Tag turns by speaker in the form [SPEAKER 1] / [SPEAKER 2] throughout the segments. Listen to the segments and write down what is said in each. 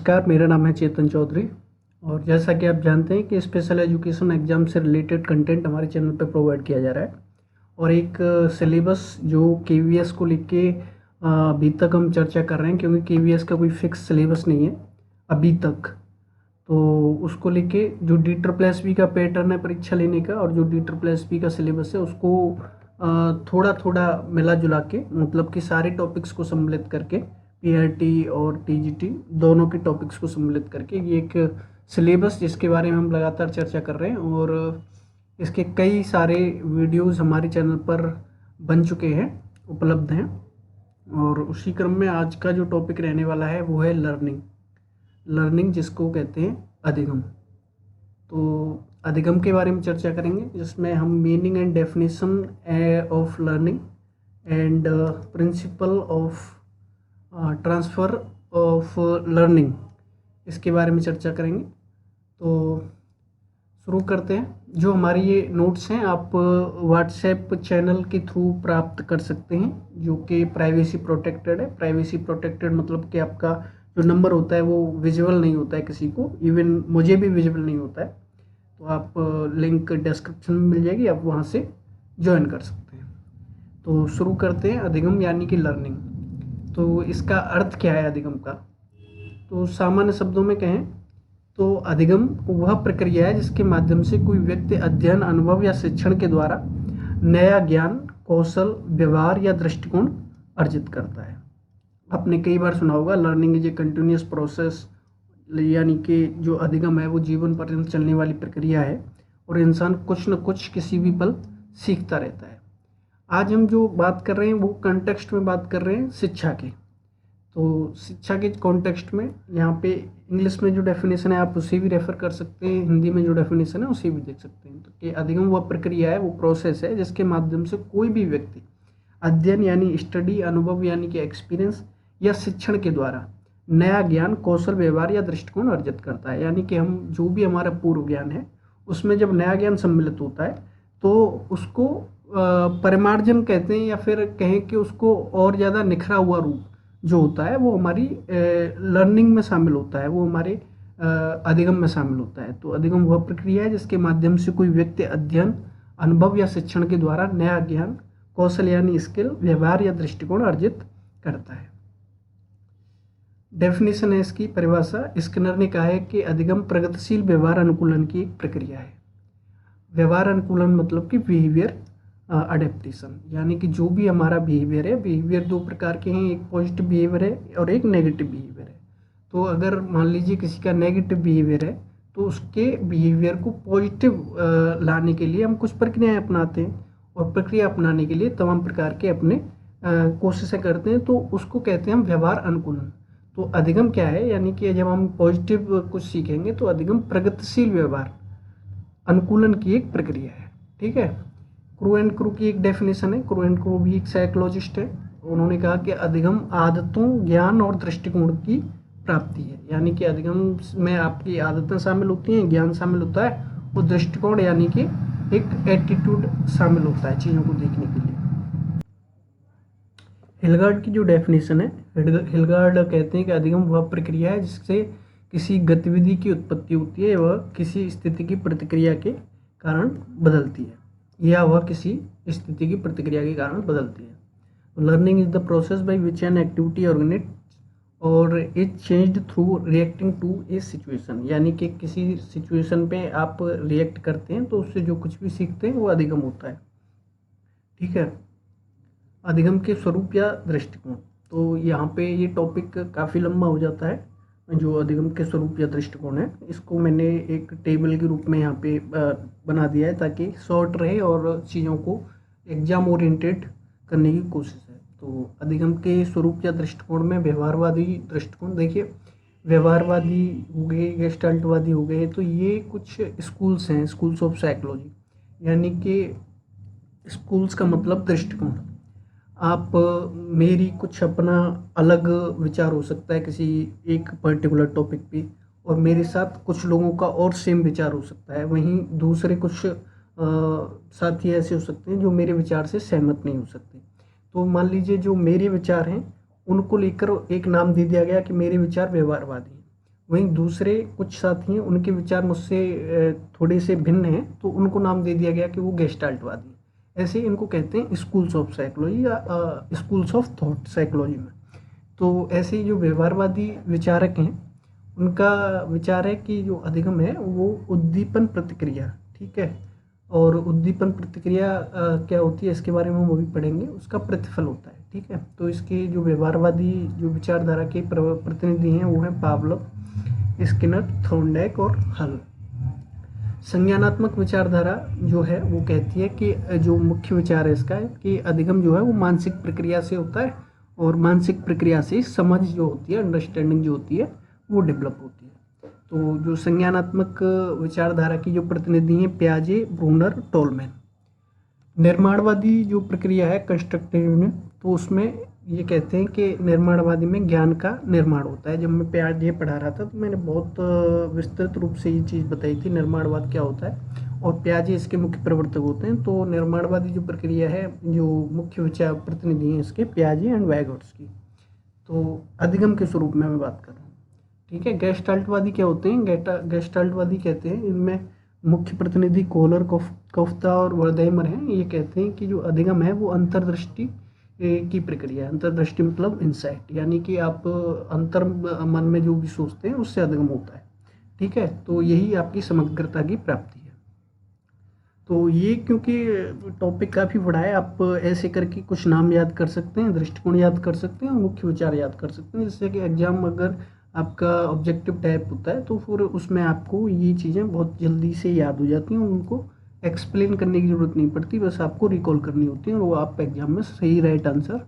[SPEAKER 1] नमस्कार, मेरा नाम है चेतन चौधरी और जैसा कि आप जानते हैं कि स्पेशल एजुकेशन एग्ज़ाम से रिलेटेड कंटेंट हमारे चैनल पर प्रोवाइड किया जा रहा है और एक सिलेबस जो केवीएस को लेके अभी तक हम चर्चा कर रहे हैं, क्योंकि केवीएस का कोई फिक्स सिलेबस नहीं है अभी तक। तो उसको लेके जो डी-ट्रिपल-एस-पी का पैटर्न है परीक्षा लेने का और जो डी-ट्रिपल-एस-पी का सिलेबस है उसको थोड़ा थोड़ा मिला जुला के, मतलब कि सारे टॉपिक्स को सम्मिलित करके, पीआरटी और टीजीटी दोनों के टॉपिक्स को सम्मिलित करके ये एक सिलेबस जिसके बारे में हम लगातार चर्चा कर रहे हैं और इसके कई सारे वीडियोस हमारे चैनल पर बन चुके हैं, उपलब्ध हैं। और उसी क्रम में आज का जो टॉपिक रहने वाला है वो है लर्निंग जिसको कहते हैं अधिगम। तो अधिगम के बारे में चर्चा करेंगे, जिसमें हम meaning and definition of learning and principle of transfer of learning, इसके बारे में चर्चा करेंगे। तो शुरू करते हैं। जो हमारी ये नोट्स हैं आप व्हाट्सएप चैनल के थ्रू प्राप्त कर सकते हैं, जो कि प्राइवेसी प्रोटेक्टेड है। प्राइवेसी प्रोटेक्टेड मतलब कि आपका जो नंबर होता है वो विजिबल नहीं होता है किसी को, इवन मुझे भी विजिबल नहीं होता है। तो आप लिंक डिस्क्रिप्शन में मिल जाएगी, आप वहाँ से ज्वाइन कर सकते हैं। तो शुरू करते हैं। अधिगम यानी कि लर्निंग, तो इसका अर्थ क्या है अधिगम का? तो सामान्य शब्दों में कहें तो अधिगम वह प्रक्रिया है जिसके माध्यम से कोई व्यक्ति अध्ययन, अनुभव या शिक्षण के द्वारा नया ज्ञान, कौशल, व्यवहार या दृष्टिकोण अर्जित करता है। आपने कई बार सुना होगा learning is a continuous process, यानी कि जो अधिगम है वो जीवन पर्यंत चलने वाली प्रक्रिया है और इंसान कुछ न कुछ किसी भी पल सीखता रहता है। आज हम जो बात कर रहे हैं वो कॉन्टेक्स्ट में बात कर रहे हैं शिक्षा के। तो शिक्षा के कॉन्टेक्स्ट में यहाँ पे इंग्लिश में जो डेफिनेशन है आप उसे भी रेफ़र कर सकते हैं, हिंदी में जो डेफिनेशन है उसे भी देख सकते हैं। तो कि अधिगम वह प्रक्रिया है, वो प्रोसेस है जिसके माध्यम से कोई भी व्यक्ति अध्ययन यानी स्टडी, अनुभव यानी कि एक्सपीरियंस या शिक्षण के द्वारा नया ज्ञान, कौशल, व्यवहार या दृष्टिकोण अर्जित करता है। यानी कि हम जो भी हमारा पूर्व ज्ञान है उसमें जब नया ज्ञान सम्मिलित होता है तो उसको परिमार्जन कहते हैं, या फिर कहें कि उसको और ज़्यादा निखरा हुआ रूप जो होता है वो हमारी लर्निंग में शामिल होता है, वो हमारे अधिगम में शामिल होता है। तो अधिगम वह प्रक्रिया है जिसके माध्यम से कोई व्यक्ति अध्ययन, अनुभव या शिक्षण के द्वारा नया ज्ञान, कौशल यानी स्किल, व्यवहार या दृष्टिकोण अर्जित करता है। डेफिनेशन है इसकी परिभाषा। स्किनर ने कहा है कि अधिगम प्रगतिशील व्यवहार अनुकूलन की एक प्रक्रिया है। व्यवहार अनुकूलन मतलब कि बिहेवियर अडेप्टेशन, यानी कि जो भी हमारा बिहेवियर है, बिहेवियर दो प्रकार के हैं, एक पॉजिटिव बिहेवियर है और एक नेगेटिव बिहेवियर है। तो अगर मान लीजिए किसी का नेगेटिव बिहेवियर है तो उसके बिहेवियर को पॉजिटिव लाने के लिए हम कुछ प्रक्रियाएं अपनाते हैं और प्रक्रिया अपनाने के लिए तमाम प्रकार के अपने कोशिशें करते हैं, तो उसको कहते हैं हम व्यवहार अनुकूलन। तो अधिगम क्या है? यानी कि जब हम पॉजिटिव कुछ सीखेंगे तो अधिगम प्रगतिशील व्यवहार अनुकूलन की एक प्रक्रिया है। ठीक है। क्रू एंड क्रू की एक डेफिनेशन है। क्रू एंड क्रू भी एक साइकोलॉजिस्ट है। उन्होंने कहा कि अधिगम आदतों, ज्ञान और दृष्टिकोण की प्राप्ति है। यानी कि अधिगम में आपकी आदतें शामिल होती हैं, ज्ञान शामिल होता है और दृष्टिकोण यानी कि एक एटीट्यूड शामिल होता है चीज़ों को देखने के लिए। हिलगार्ड की जो डेफिनेशन है, हिलगार्ड कहते हैं कि अधिगम वह प्रक्रिया है जिससे किसी गतिविधि की उत्पत्ति होती है, वह किसी स्थिति की प्रतिक्रिया के कारण बदलती है, या वह किसी स्थिति की प्रतिक्रिया के कारण बदलती है। Learning is the process by which an activity organize or is changed through reacting to a situation. यानी कि किसी सिचुएशन पे आप रिएक्ट करते हैं तो उससे जो कुछ भी सीखते हैं वो अधिगम होता है। ठीक है। अधिगम के स्वरूप या दृष्टिकोण, तो यहाँ पे ये टॉपिक काफ़ी लंबा हो जाता है। जो अधिगम के स्वरूप या दृष्टिकोण है इसको मैंने एक टेबल के रूप में यहाँ पे बना दिया है ताकि शॉर्ट रहे और चीज़ों को एग्जाम ओरिएंटेड करने की कोशिश है। तो अधिगम के स्वरूप या दृष्टिकोण में व्यवहारवादी दृष्टिकोण, देखिए व्यवहारवादी हो गए, गेस्टाल्टवादी हो गए, तो ये कुछ स्कूल्स हैं, स्कूल्स ऑफ साइकोलॉजी। यानी कि स्कूल्स का मतलब दृष्टिकोण। आप मेरी कुछ अपना अलग विचार हो सकता है किसी एक पर्टिकुलर टॉपिक पे और मेरे साथ कुछ लोगों का और सेम विचार हो सकता है, वहीं दूसरे कुछ साथी ऐसे हो सकते हैं जो मेरे विचार से सहमत नहीं हो सकते। तो मान लीजिए जो मेरे विचार हैं उनको लेकर एक नाम दे दिया गया कि मेरे विचार व्यवहारवादी हैं, वहीं दूसरे कुछ साथी हैं, उनके विचार मुझसे थोड़े से भिन्न हैं, तो उनको नाम दे दिया गया कि वो गेस्टाल्टवादी हैं। ऐसे इनको कहते हैं स्कूल्स ऑफ साइकोलॉजी या स्कूल्स ऑफ थॉट साइकोलॉजी में। तो ऐसे जो व्यवहारवादी विचारक हैं, उनका विचार है कि जो अधिगम है वो उद्दीपन प्रतिक्रिया, ठीक है, और उद्दीपन प्रतिक्रिया क्या होती है इसके बारे में हम अभी पढ़ेंगे, उसका प्रतिफल होता है, ठीक है। तो इसके जो व्यवहारवादी जो विचारधारा के प्रतिनिधि हैं वो हैं पावलोव, स्किनर, थॉर्नडाइक और हल। संज्ञानात्मक विचारधारा जो है वो कहती है कि जो मुख्य विचार है इसका है कि अधिगम जो है वो मानसिक प्रक्रिया से होता है, और मानसिक प्रक्रिया से समझ जो होती है, अंडरस्टैंडिंग जो होती है, वो डेवलप होती है। तो जो संज्ञानात्मक विचारधारा की जो प्रतिनिधि हैं पियाजे, ब्रूनर, टोलमैन। निर्माणवादी जो प्रक्रिया है कंस्ट्रक्टिव में, तो उसमें ये कहते हैं कि निर्माणवादी में ज्ञान का निर्माण होता है। जब मैं पियाजे पढ़ा रहा था तो मैंने बहुत विस्तृत रूप से ये चीज़ बताई थी, निर्माणवाद क्या होता है, और पियाजे इसके मुख्य प्रवर्तक होते हैं। तो निर्माणवादी जो प्रक्रिया है, जो मुख्य विचार प्रतिनिधि हैं इसके पियाजे एंड वैगोट्स की। तो अधिगम के स्वरूप में मैं बात कर रहा हूँ, ठीक है। गेस्टाल्टवादी क्या होते हैं? गेस्टाल्टवादी कहते हैं, इनमें मुख्य प्रतिनिधि कोहलर, कोफ्ता और वर्धेमर हैं। ये कहते हैं कि जो अधिगम है वो अंतर्दृष्टि की प्रक्रिया है। अंतर्दृष्टि मतलब इंसाइट, यानी कि आप अंतर मन में जो भी सोचते हैं उससे अधिगम होता है, ठीक है। तो यही आपकी समग्रता की प्राप्ति है। तो ये क्योंकि टॉपिक काफ़ी बड़ा है, आप ऐसे करके कुछ नाम याद कर सकते हैं, दृष्टिकोण याद कर सकते हैं, मुख्य विचार याद कर सकते हैं, जिससे कि एग्जाम अगर आपका ऑब्जेक्टिव टाइप होता है तो फिर उसमें आपको ये चीज़ें बहुत जल्दी से याद हो जाती हैं, उनको एक्सप्लेन करने की ज़रूरत नहीं पड़ती, बस आपको रिकॉल करनी होती है और वो आप एग्जाम में सही राइट आंसर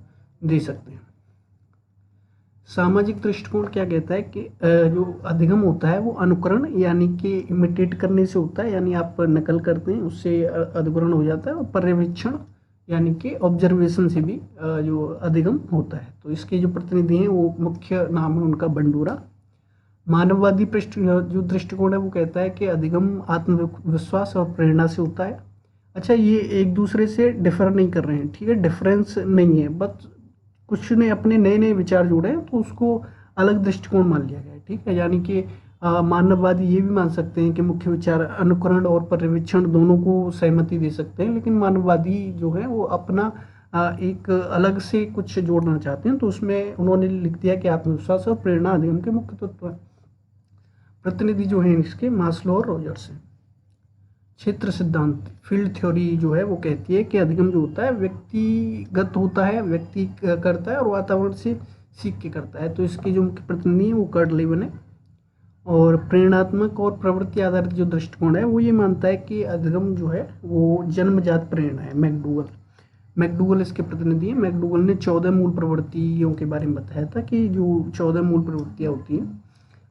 [SPEAKER 1] दे सकते हैं। सामाजिक दृष्टिकोण क्या कहता है कि जो अधिगम होता है वो अनुकरण यानी कि इमिटेट करने से होता है, यानी आप नकल करते हैं उससे अधिग्रहण हो जाता है, और पर्यवेक्षण यानी कि ऑब्जर्वेशन से भी जो अधिगम होता है। तो इसके जो प्रतिनिधि हैं वो मुख्य नाम है उनका बंडूरा। मानववादी जो दृष्टिकोण है वो कहता है कि अधिगम आत्मविश्वास और प्रेरणा से होता है। अच्छा, ये एक दूसरे से डिफर नहीं कर रहे हैं, ठीक है, डिफरेंस नहीं है, बस कुछ ने अपने नए नए विचार जोड़े हैं तो उसको अलग दृष्टिकोण मान लिया गया है, ठीक है। यानी कि मानववादी ये भी मान सकते हैं कि मुख्य विचार अनुकरण और पर्यवेक्षण दोनों को सहमति दे सकते हैं, लेकिन मानववादी जो है वो अपना एक अलग से कुछ जोड़ना चाहते हैं, तो उसमें उन्होंने लिख दिया कि आत्मविश्वास और प्रेरणा अधिगम के मुख्य तत्व हैं। प्रतिनिधि जो हैं इसके मास्लो और रॉजर्स हैं। क्षेत्र सिद्धांत, फील्ड थ्योरी जो है वो कहती है कि अधिगम जो होता है व्यक्तिगत होता है, व्यक्ति करता है और वातावरण से सीख के करता है। तो इसके जो मुख्य प्रतिनिधि हैं वो कर्ट लेविन है। और प्रेरणात्मक और प्रवृत्ति आधारित जो दृष्टिकोण है वो ये मानता है कि अधिगम जो है वो जन्मजात प्रेरणा है। मैकडूगल इसके प्रतिनिधि हैं। मैकडूगल ने 14 मूल प्रवृत्तियों के बारे में बताया था कि जो 14 मूल प्रवृत्तियाँ होती हैं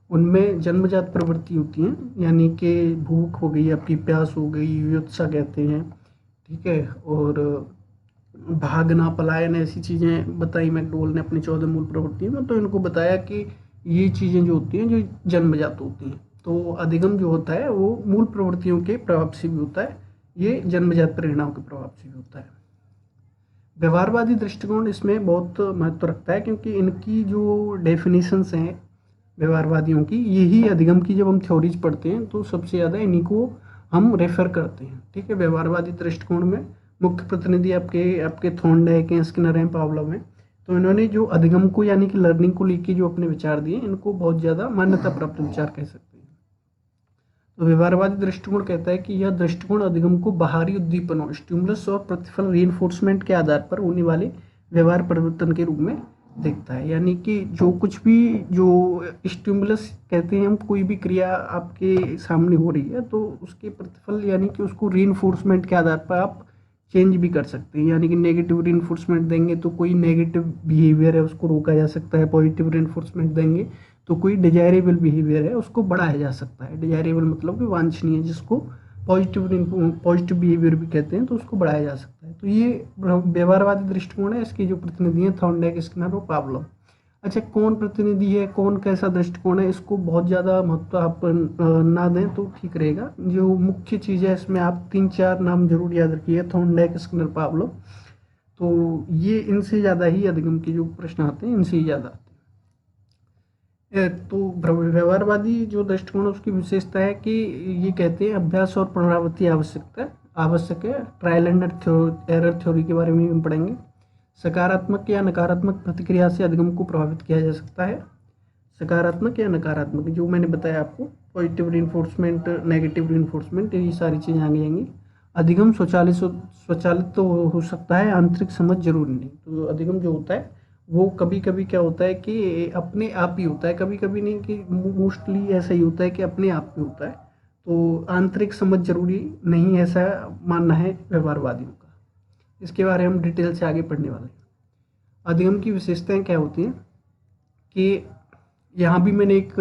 [SPEAKER 1] उनमें जन्मजात प्रवृत्ति होती हैं, यानी कि भूख हो गई, आपकी प्यास हो गई, व्युत्सा कहते हैं, ठीक है, और भागना, पलायन, ऐसी चीज़ें बताई मैकडूगल ने अपनी 14 मूल प्रवृत्तियों में। तो इनको बताया कि ये चीज़ें जो होती हैं जो जन्मजात होती हैं। तो अधिगम जो होता है वो मूल प्रवृत्तियों के प्रभाव से भी होता है, ये जन्मजात प्रेरणाओं के प्रभाव से भी होता है। व्यवहारवादी दृष्टिकोण इसमें बहुत महत्व रखता है, क्योंकि इनकी जो डेफिनेशंस हैं व्यवहारवादियों की, यही अधिगम की जब हम थ्योरीज पढ़ते हैं तो सबसे ज़्यादा इन्हीं को हम रेफर करते हैं, ठीक है। व्यवहारवादी दृष्टिकोण में मुख्य प्रतिनिधि आपके थॉर्नडाइक हैं, स्किनर हैं, पावलोव हैं। तो इन्होंने जो अधिगम को यानी कि लर्निंग को लेके जो अपने विचार दिए, इनको बहुत ज़्यादा मान्यता प्राप्त विचार कह सकते हैं। तो व्यवहारवादी दृष्टिकोण कहता है कि यह दृष्टिकोण अधिगम को बाहरी उद्दीपनों, स्टिमुलस और प्रतिफल रीइंफोर्समेंट के आधार पर होने वाले व्यवहार परिवर्तन के रूप में देखता है। यानी कि जो कुछ भी जो स्टिमुलस कहते हैं हम, कोई भी क्रिया आपके सामने हो रही है तो उसके प्रतिफल यानी कि उसको रीइंफोर्समेंट के आधार पर आप चेंज भी कर सकते हैं। यानी कि नेगेटिव रीइंफोर्समेंट देंगे तो कोई नेगेटिव बिहेवियर है उसको रोका जा सकता है, पॉजिटिव रीइंफोर्समेंट देंगे तो कोई डिजायरेबल बिहेवियर है उसको बढ़ाया जा सकता है। डिजायरेबल मतलब कि वांछनीय, जिसको पॉजिटिव बिहेवियर भी कहते हैं, तो उसको बढ़ाया जा सकता है। तो ये व्यवहारवादी दृष्टिकोण है। इसके जो प्रतिनिधि हैं थॉर्नडाइक, स्किनर और पावलोव। अच्छा, कौन प्रतिनिधि है, कौन कैसा दृष्टिकोण है, इसको बहुत ज़्यादा महत्व आप ना दें तो ठीक रहेगा। जो मुख्य चीज़ है इसमें आप 3-4 नाम जरूर याद रखिए, थॉर्नडाइक, स्किनर, पावलोव। तो ये इनसे ज़्यादा ही अधिगम के जो प्रश्न आते हैं इनसे ही ज़्यादा आते हैं। तो व्यवहारवादी जो दृष्टिकोण है उसकी विशेषता है कि ये कहते हैं अभ्यास और पुनरावृत्ति आवश्यक है। ट्रायल एंड एरर थ्योरी के बारे में हम पढ़ेंगे। सकारात्मक या नकारात्मक प्रतिक्रिया से अधिगम को प्रभावित किया जा सकता है। सकारात्मक या नकारात्मक, जो मैंने बताया आपको, पॉजिटिव रिइंफोर्समेंट, नेगेटिव रिइंफोर्समेंट, ये सारी चीज़ें आगे जाएंगी। अधिगम स्वचालित तो हो सकता है, आंतरिक समझ जरूरी नहीं। तो अधिगम जो होता है वो कभी कभी क्या होता है कि अपने आप ही होता है, कभी कभी नहीं, कि मोस्टली ऐसा ही होता है कि अपने आप ही होता है। तो आंतरिक समझ जरूरी नहीं, ऐसा मानना है व्यवहारवादियों का। इसके बारे में हम डिटेल से आगे पढ़ने वाले हैं। अधिगम की विशेषताएं क्या होती हैं कि यहाँ भी मैंने एक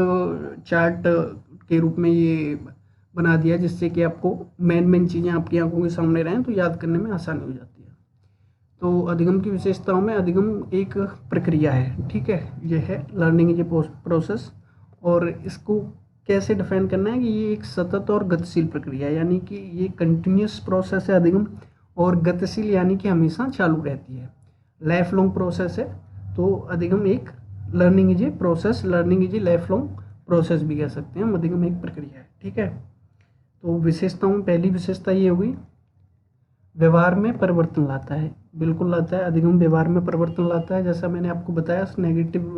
[SPEAKER 1] चार्ट के रूप में ये बना दिया, जिससे कि आपको मेन चीज़ें आपकी आंखों के सामने रहें तो याद करने में आसानी हो जाती है। तो अधिगम की विशेषताओं में अधिगम एक प्रक्रिया है, ठीक है, ये है लर्निंग इज ए प्रोसेस। और इसको कैसे डिफाइन करना है कि ये एक सतत और गतिशील प्रक्रिया है, यानी कि ये कंटिन्यूस प्रोसेस है अधिगम, और गतिशील यानी कि हमेशा चालू रहती है, लाइफ लॉन्ग प्रोसेस है। तो अधिगम एक learning is a process, learning is a life long process भी कह सकते हैं हम। अधिगम एक प्रक्रिया है, ठीक है। तो विशेषताओं में पहली विशेषता ये होगी, व्यवहार में परिवर्तन लाता है। बिल्कुल लाता है, अधिगम व्यवहार में परिवर्तन लाता है। जैसा मैंने आपको बताया, नेगेटिव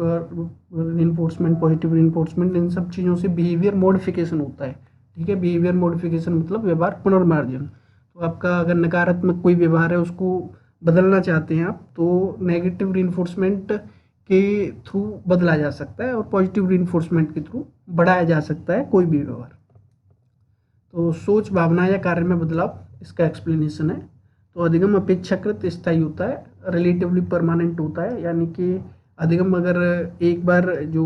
[SPEAKER 1] रिइंफोर्समेंट, पॉजिटिव रिइंफोर्समेंट, इन सब चीज़ों से बिहेवियर मॉडिफिकेशन होता है, ठीक है। बिहेवियर मॉडिफिकेशन मतलब व्यवहार पुनर्मार्जन। तो आपका अगर नकारात्मक कोई व्यवहार है उसको बदलना चाहते हैं आप, तो नेगेटिव रिइंफोर्समेंट के थ्रू बदला जा सकता है और पॉजिटिव रिइंफोर्समेंट के थ्रू बढ़ाया जा सकता है कोई भी व्यवहार। तो सोच, भावना या कार्य में बदलाव, इसका एक्सप्लेनेशन है। तो अधिगम अपेक्षाकृत स्थायी होता है, रिलेटिवली परमानेंट होता है, यानी कि अधिगम अगर एक बार जो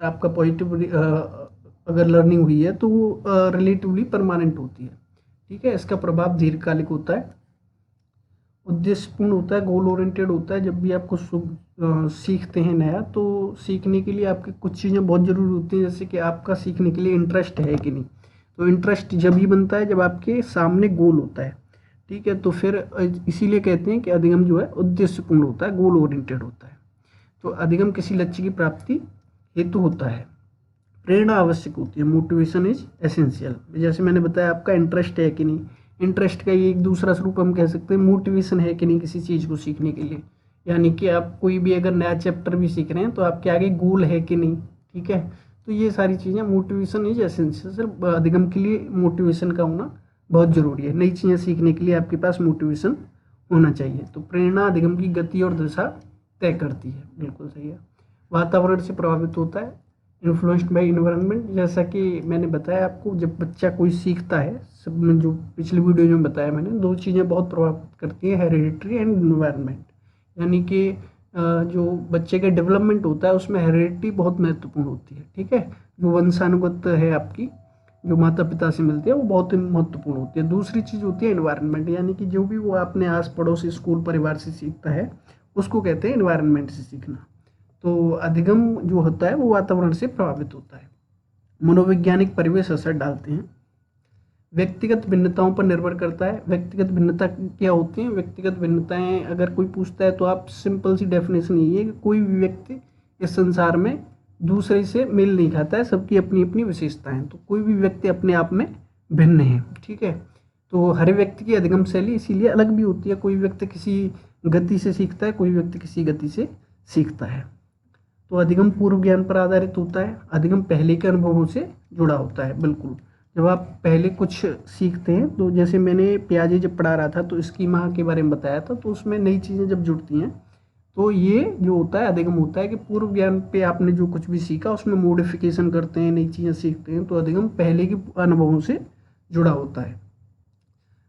[SPEAKER 1] आपका पॉजिटिव अगर लर्निंग हुई है तो वो रिलेटिवली परमानेंट होती है, ठीक है। इसका प्रभाव दीर्घकालिक होता है, उद्देश्यपूर्ण होता है, गोल ओरिएंटेड होता है। जब भी आपको सीखते हैं नया, तो सीखने के लिए आपकी कुछ चीज़ें बहुत ज़रूरी होती हैं, जैसे कि आपका सीखने के लिए इंटरेस्ट है कि नहीं। तो इंटरेस्ट जब ही बनता है जब आपके सामने गोल होता है, ठीक है। तो फिर इसीलिए कहते हैं कि अधिगम जो है उद्देश्यपूर्ण होता है, गोल ओरिएंटेड होता है। तो अधिगम किसी लक्ष्य की प्राप्ति हेतु होता है। प्रेरणा आवश्यक होती है, मोटिवेशन इज एसेंशियल। जैसे मैंने बताया, आपका इंटरेस्ट है कि नहीं, इंटरेस्ट का ये एक दूसरा स्वरूप हम कह सकते हैं मोटिवेशन है कि नहीं किसी चीज़ को सीखने के लिए। यानी कि आप कोई भी अगर नया चैप्टर भी सीख रहे हैं तो आपके आगे गोल है कि नहीं, ठीक है। तो ये सारी चीज़ें, मोटिवेशन इज एसेंशियल। सिर्फ अधिगम के लिए मोटिवेशन का होना बहुत ज़रूरी है। नई चीज़ें सीखने के लिए आपके पास मोटिवेशन होना चाहिए। तो प्रेरणा अधिगम की गति और दिशा तय करती है, बिल्कुल सही है। वातावरण से प्रभावित होता है, इन्फ्लुएंस्ड बाय इन्वायरमेंट। जैसा कि मैंने बताया आपको, जब बच्चा कोई सीखता है, सब में जो पिछली वीडियो में बताया मैंने, दो चीज़ें बहुत प्रभावित करती हैं, हेरिडिटरी एंड इन्वायरमेंट। यानी कि जो बच्चे का डेवलपमेंट होता है उसमें हेरिडिटी बहुत महत्वपूर्ण होती है, ठीक है। जो वंशानुगत है आपकी, जो माता पिता से मिलती है, वो बहुत महत्वपूर्ण होती है। दूसरी चीज़ होती है इन्वायरमेंट, यानी कि जो भी वो अपने आस पड़ोस, स्कूल, परिवार से सीखता है उसको कहते हैं इन्वायरमेंट से सीखना। तो अधिगम जो होता है वो वातावरण से प्रभावित होता है। मनोवैज्ञानिक परिवेश असर डालते हैं, व्यक्तिगत भिन्नताओं पर निर्भर करता है। व्यक्तिगत भिन्नता क्या होती हैं? व्यक्तिगत भिन्नताएं अगर कोई पूछता है तो आप सिंपल सी डेफिनेशन यही है कि कोई भी व्यक्ति इस संसार में दूसरे से मेल नहीं खाता है, सबकी अपनी अपनी विशेषताएं। तो कोई भी व्यक्ति अपने आप में भिन्न है, ठीक है। तो हर व्यक्ति की अधिगम शैली इसीलिए अलग भी होती है। कोई व्यक्ति किसी गति से सीखता है, कोई व्यक्ति किसी गति से सीखता है। तो अधिगम पूर्व ज्ञान पर आधारित होता है। अधिगम पहले के अनुभवों से जुड़ा होता है, बिल्कुल। जब आप पहले कुछ सीखते हैं, तो जैसे मैंने पियाजे जब पढ़ा रहा था तो स्कीमा के बारे में बताया था, तो उसमें नई चीज़ें जब जुड़ती हैं तो ये जो होता है अधिगम होता है कि पूर्व ज्ञान पे आपने जो कुछ भी सीखा उसमें मॉडिफिकेशन करते हैं, नई चीज़ें सीखते हैं। तो अधिगम पहले के अनुभवों से जुड़ा होता है।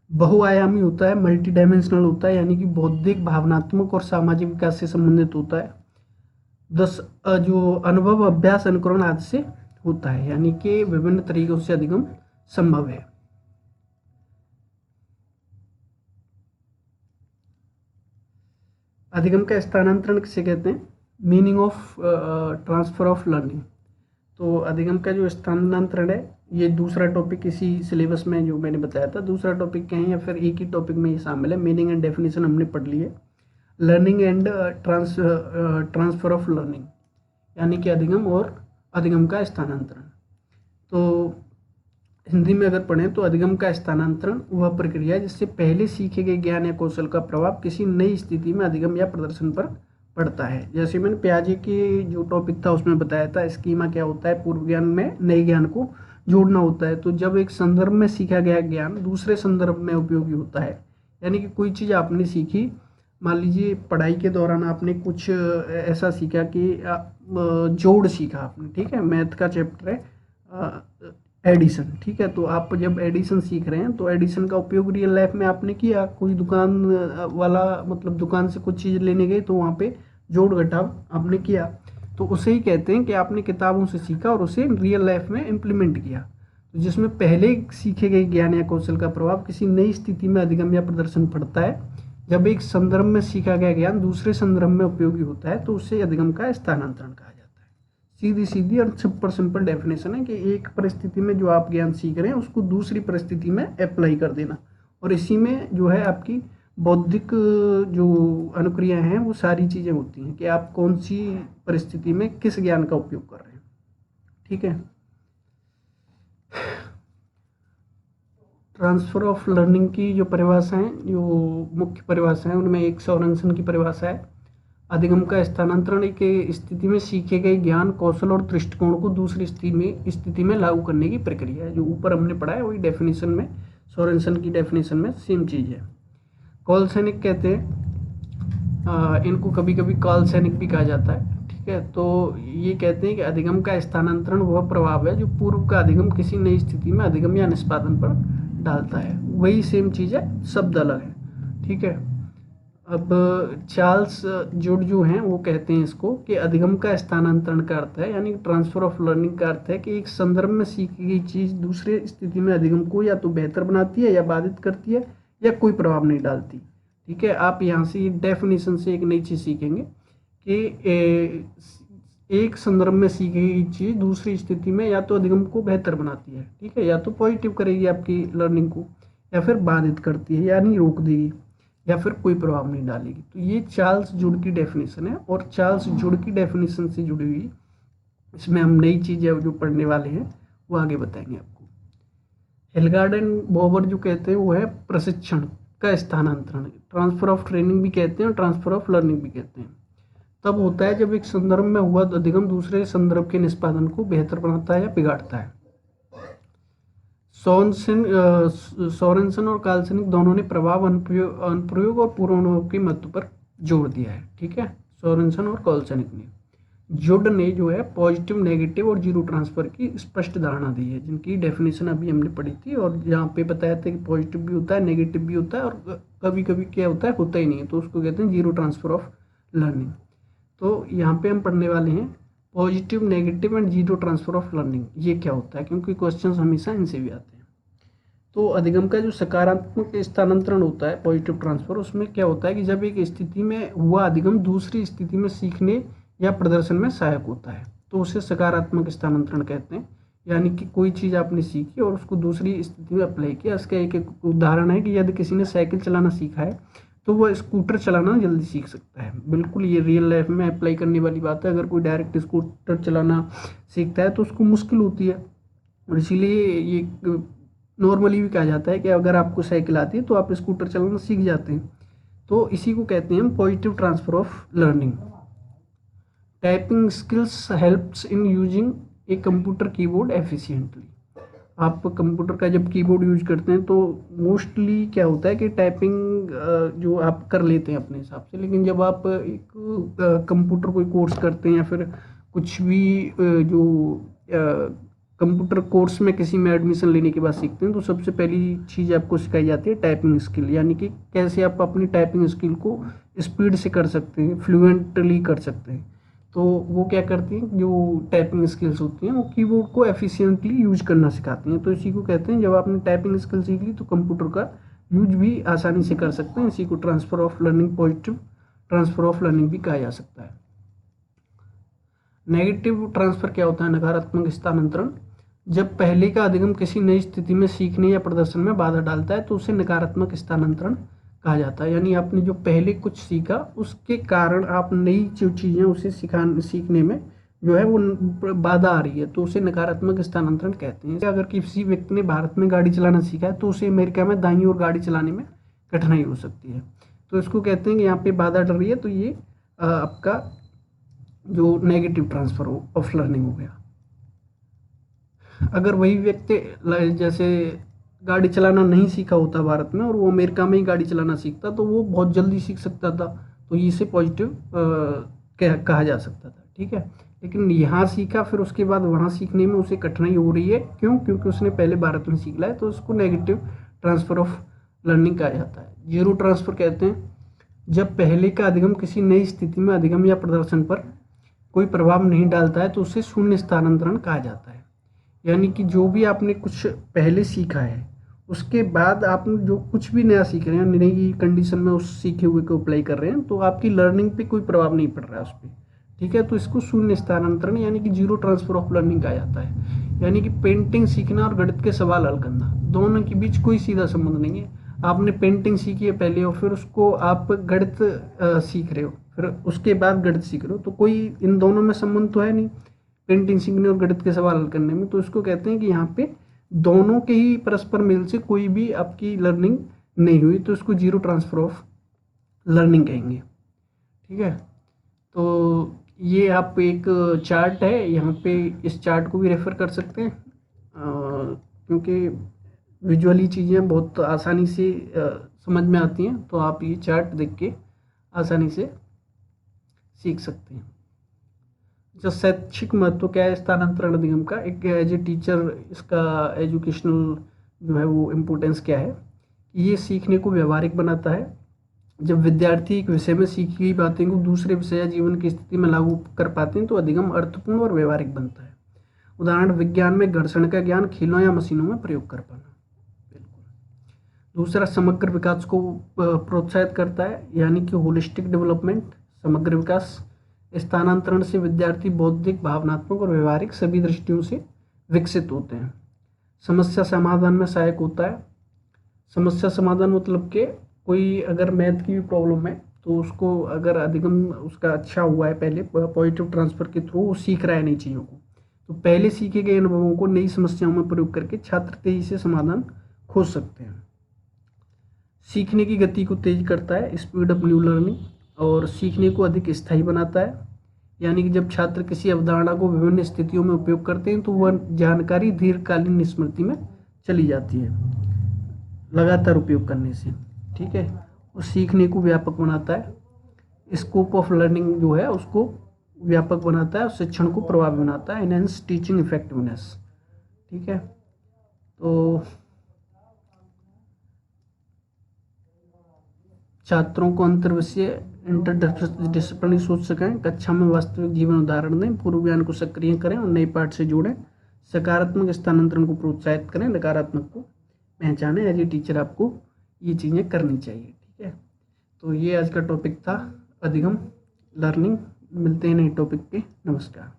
[SPEAKER 1] बहुआयामी होता है, मल्टी डायमेंशनल होता है, यानी कि बौद्धिक, भावनात्मक और सामाजिक विकास से संबंधित होता है। जो अनुभव, अभ्यास, अनुकरण आदि से होता है, यानी कि विभिन्न तरीकों से अधिगम संभव है। अधिगम का स्थानांतरण किसे कहते हैं? Meaning of transfer of learning. तो अधिगम का जो स्थानांतरण है, ये दूसरा टॉपिक इसी सिलेबस में जो मैंने बताया था, दूसरा टॉपिक क्या है या फिर एक ही टॉपिक में ये शामिल है। मीनिंग एंड डेफिनेशन हमने पढ़ ली है। Learning and transfer of learning, यानी कि अधिगम और अधिगम का स्थानांतरण। तो हिंदी में अगर पढ़ें तो अधिगम का स्थानांतरण वह प्रक्रिया है जिससे पहले सीखे गए ज्ञान या कौशल का प्रभाव किसी नई स्थिति में अधिगम या प्रदर्शन पर पड़ता है। जैसे मैंने पियाजे की जो टॉपिक था उसमें बताया था, स्कीमा क्या होता है, पूर्व ज्ञान में नए ज्ञान को जोड़ना होता है। तो जब एक संदर्भ में सीखा गया ज्ञान दूसरे संदर्भ में उपयोगी होता है, यानी कि कोई चीज़ आपने सीखी, मान लीजिए पढ़ाई के दौरान आपने कुछ ऐसा सीखा कि जोड़ सीखा आपने, ठीक है, मैथ का चैप्टर है एडिशन, ठीक है। तो आप जब एडिशन सीख रहे हैं तो एडिशन का उपयोग रियल लाइफ में आपने किया, कोई दुकान वाला मतलब दुकान से कुछ चीज़ लेने गए तो वहाँ पे जोड़ घटाव आपने किया, तो उसे ही कहते हैं कि आपने किताबों से सीखा और उसे रियल लाइफ में इम्प्लीमेंट किया। तो जिसमें पहले सीखे गए ज्ञान या कौशल का प्रभाव किसी नई स्थिति में अधिगम या प्रदर्शन पड़ता है। जब एक संदर्भ में सीखा गया ज्ञान दूसरे संदर्भ में उपयोगी होता है तो उससे अधिगम का स्थानांतरण कहा जाता है। सीधी सीधी और सिंपल डेफिनेशन है कि एक परिस्थिति में जो आप ज्ञान सीख रहे हैं उसको दूसरी परिस्थिति में अप्लाई कर देना, और इसी में जो है आपकी बौद्धिक जो अनुक्रियाएं हैं वो सारी चीज़ें होती हैं कि आप कौन सी परिस्थिति में किस ज्ञान का उपयोग कर रहे हैं, ठीक है। ट्रांसफ़र ऑफ लर्निंग की जो परिभाषा है, जो मुख्य परिभाषा है, उनमें एक सोरेनसन की परिभाषा है, अधिगम का स्थानांतरण एक स्थिति में सीखे गए ज्ञान कौशल और दृष्टिकोण को दूसरी स्थिति में लागू करने की प्रक्रिया है। जो ऊपर हमने पढ़ा है वही डेफिनेशन में, सोरेनसन की डेफिनेशन में सेम चीज़ है। कॉलसैनिक कहते हैं, इनको कभी कभी कॉलसैनिक भी कहा जाता है, ठीक है। तो ये कहते हैं कि अधिगम का स्थानांतरण वह प्रभाव है जो पूर्व का अधिगम किसी नई स्थिति में अधिगम या निष्पादन पर डालता है। वही सेम चीज़ है, शब्द अलग है, ठीक है। अब चार्ल्स जुड जो हैं वो कहते हैं इसको कि अधिगम का स्थानांतरण का अर्थ है, यानी ट्रांसफर ऑफ लर्निंग का अर्थ है कि एक संदर्भ में सीखी गई चीज़ दूसरे स्थिति में अधिगम को या तो बेहतर बनाती है या बाधित करती है या कोई प्रभाव नहीं डालती, ठीक है। आप यहाँ से डेफिनेशन से एक नई चीज़ सीखेंगे कि एक संदर्भ में सीखी गई चीज़ दूसरी स्थिति में या तो अधिगम को बेहतर बनाती है, ठीक है, या तो पॉजिटिव करेगी आपकी लर्निंग को, या फिर बाधित करती है यानी रोक देगी, या फिर कोई प्रभाव नहीं डालेगी। तो ये चार्ल्स जुड की डेफिनेशन है, और चार्ल्स जुड की डेफिनेशन से जुड़ी हुई इसमें हम नई चीज़ें जो पढ़ने वाले हैं वो आगे बताएंगे आपको। हेलगार्ड एंड बोबर जो कहते हैं वो है प्रशिक्षण का स्थानांतरण, ट्रांसफर ऑफ ट्रेनिंग भी कहते हैं और ट्रांसफर ऑफ लर्निंग भी कहते हैं। तब होता है जब एक संदर्भ में हुआ अधिगम दूसरे संदर्भ के निष्पादन को बेहतर बनाता है या बिगाड़ता है। सोरेनसन और काल्सनिक दोनों ने प्रभाव, अनुप्रयोग और पूर्वानुभव के महत्व पर जोर दिया है, ठीक है, सोरेनसन और काल्सनिक ने। जुड ने जो है पॉजिटिव, नेगेटिव और जीरो ट्रांसफर की स्पष्ट धारणा दी है, जिनकी डेफिनेशन अभी हमने पढ़ी थी, और जहाँ पे बताया था कि पॉजिटिव भी होता है, नेगेटिव भी होता है, और कभी कभी क्या होता है, होता ही नहीं है, तो उसको कहते हैं जीरो ट्रांसफर ऑफ लर्निंग। तो यहाँ पे हम पढ़ने वाले हैं positive, negative and zero transfer of learning, ये क्या होता है, क्योंकि क्वेश्चंस हमेशा इनसे भी आते हैं। तो अधिगम का जो सकारात्मक स्थानांतरण होता है, पॉजिटिव ट्रांसफर, उसमें क्या होता है कि जब एक स्थिति में हुआ अधिगम दूसरी स्थिति में सीखने या प्रदर्शन में सहायक होता है तो उसे सकारात्मक स्थानांतरण कहते हैं। यानी कि कोई चीज़ आपने सीखी और उसको दूसरी स्थिति में अप्लाई किया। इसका एक उदाहरण है कि यदि किसी ने साइकिल चलाना सीखा है तो वह स्कूटर चलाना जल्दी सीख सकता है। बिल्कुल ये रियल लाइफ में अप्लाई करने वाली बात है। अगर कोई डायरेक्ट स्कूटर चलाना सीखता है तो उसको मुश्किल होती है, और इसीलिए ये नॉर्मली भी कहा जाता है कि अगर आपको साइकिल आती है तो आप स्कूटर चलाना सीख जाते हैं। तो इसी को कहते हैं हम positive transfer of learning. Typing skills helps in using a computer keyboard efficiently. आप कंप्यूटर का जब कीबोर्ड यूज करते हैं तो मोस्टली क्या होता है कि टाइपिंग जो आप कर लेते हैं अपने हिसाब से, लेकिन जब आप एक कंप्यूटर कोई कोर्स करते हैं या फिर कुछ भी जो कंप्यूटर कोर्स में किसी में एडमिशन लेने के बाद सीखते हैं तो सबसे पहली चीज़ आपको सिखाई जाती है टाइपिंग स्किल, यानी कि कैसे आप अपनी टाइपिंग स्किल को स्पीड से कर सकते हैं, फ्लुएंटली कर सकते हैं। तो वो क्या करती हैं, जो टाइपिंग स्किल्स होती हैं वो कीबोर्ड को एफिशिएंटली यूज करना सिखाती हैं। तो इसी को कहते हैं जब आपने टाइपिंग स्किल सीख ली तो कंप्यूटर का यूज भी आसानी से कर सकते हैं। इसी को transfer of learning, positive transfer of learning भी कहा जा सकता है। नेगेटिव ट्रांसफ़र क्या होता है, नकारात्मक स्थानांतरण। जब पहले का अधिगम किसी नई स्थिति में सीखने या प्रदर्शन में बाधा डालता है तो उसे नकारात्मक स्थानांतरण कहा जाता है। यानी आपने जो पहले कुछ सीखा उसके कारण आप नई जो चीज़ें उसे सीखने में जो है वो बाधा आ रही है, तो उसे नकारात्मक स्थानांतरण कहते हैं। अगर किसी व्यक्ति ने भारत में गाड़ी चलाना सीखा है तो उसे अमेरिका में दाईं ओर गाड़ी चलाने में कठिनाई हो सकती है, तो इसको कहते हैं कि यहाँ पे बाधा डल रही है, तो ये आपका जो नेगेटिव ट्रांसफर ऑफ लर्निंग हो गया। अगर वही व्यक्ति जैसे गाड़ी चलाना नहीं सीखा होता भारत में और वो अमेरिका में ही गाड़ी चलाना सीखता तो वो बहुत जल्दी सीख सकता था, तो इसे पॉजिटिव कहा जा सकता था, ठीक है। लेकिन यहाँ सीखा, फिर उसके बाद वहाँ सीखने में उसे कठिनाई हो रही है, क्यों? क्योंकि उसने पहले भारत में सीख लिया है, तो उसको नेगेटिव ट्रांसफर ऑफ लर्निंग कहा जाता है। जीरो ट्रांसफर कहते हैं जब पहले का अधिगम किसी नई स्थिति में अधिगम या प्रदर्शन पर कोई प्रभाव नहीं डालता है तो उसे शून्य स्थानांतरण कहा जाता है। यानी कि जो भी आपने कुछ पहले सीखा है उसके बाद आप जो कुछ भी नया सीख रहे हैं, नई कंडीशन में उस सीखे हुए को अप्लाई कर रहे हैं, तो आपकी लर्निंग पे कोई प्रभाव नहीं पड़ रहा है उस पर, ठीक है। तो इसको शून्य स्थानांतरण यानी कि जीरो ट्रांसफर ऑफ लर्निंग कहा जाता है। यानी कि पेंटिंग सीखना और गणित के सवाल हल करना, दोनों के बीच कोई सीधा संबंध नहीं है। आपने पेंटिंग सीखी है पहले और फिर उसको आप गणित सीख रहे हो, फिर उसके बाद गणित सीख रहे हो, तो कोई इन दोनों में संबंध तो है नहीं पेंटिंग सीखने और गणित के सवाल हल करने में। तो इसको कहते हैं कि यहाँ पे दोनों के ही परस्पर मेल से कोई भी आपकी लर्निंग नहीं हुई, तो इसको जीरो ट्रांसफर ऑफ लर्निंग कहेंगे, ठीक है। तो ये आप एक चार्ट है, यहाँ पे इस चार्ट को भी रेफर कर सकते हैं, क्योंकि विजुअली चीज़ें बहुत आसानी से समझ में आती हैं, तो आप ये चार्ट देख के आसानी से सीख सकते हैं। जो शैक्षिक महत्व क्या है स्थानांतरण अधिगम का, एक एज ए टीचर इसका एजुकेशनल जो है वो इम्पोर्टेंस क्या है, ये सीखने को व्यवहारिक बनाता है। जब विद्यार्थी एक विषय में सीखी गई बातें को दूसरे विषय या जीवन की स्थिति में लागू कर पाते हैं तो अधिगम अर्थपूर्ण और व्यवहारिक बनता है। उदाहरण विज्ञान में घर्षण का ज्ञान खेलों या मशीनों में प्रयोग कर पाना। बिल्कुल। दूसरा समग्र विकास को प्रोत्साहित करता है, यानी कि होलिस्टिक डेवलपमेंट, समग्र विकास। स्थानांतरण से विद्यार्थी बौद्धिक, भावनात्मक और व्यवहारिक सभी दृष्टियों से विकसित होते हैं। समस्या समाधान में सहायक होता है। समस्या समाधान मतलब कि कोई अगर मैथ की भी प्रॉब्लम है तो उसको अगर अधिगम उसका अच्छा हुआ है पहले पॉजिटिव ट्रांसफर के थ्रू, वो सीख रहा है नई चीज़ों को, तो पहले सीखे गए अनुभवों को नई समस्याओं में प्रयोग करके छात्र तेजी से समाधान खोज सकते हैं। सीखने की गति को तेज करता है, स्पीड अप न्यू लर्निंग, और सीखने को अधिक स्थायी बनाता है। यानी कि जब छात्र किसी अवधारणा को विभिन्न स्थितियों में उपयोग करते हैं तो वह जानकारी दीर्घकालीन स्मृति में चली जाती है लगातार उपयोग करने से, ठीक है। और सीखने को व्यापक बनाता है, स्कोप ऑफ लर्निंग जो है उसको व्यापक बनाता है और शिक्षण को प्रभावी बनाता है, एनहेंस टीचिंग इफेक्टिवनेस, ठीक है। तो छात्रों को अंतर्विषय इंटरडिसिप्लिनरी सोच सकें, कक्षा में वास्तविक जीवन उदाहरण दें, पूर्व ज्ञान को सक्रिय करें और नए पाठ से जोड़ें, सकारात्मक स्थानांतरण को प्रोत्साहित करें, नकारात्मक को पहचानें। एज ए टीचर आपको ये चीज़ें करनी चाहिए, ठीक है। तो ये आज का टॉपिक था अधिगम लर्निंग। मिलते हैं नए टॉपिक पे। नमस्कार।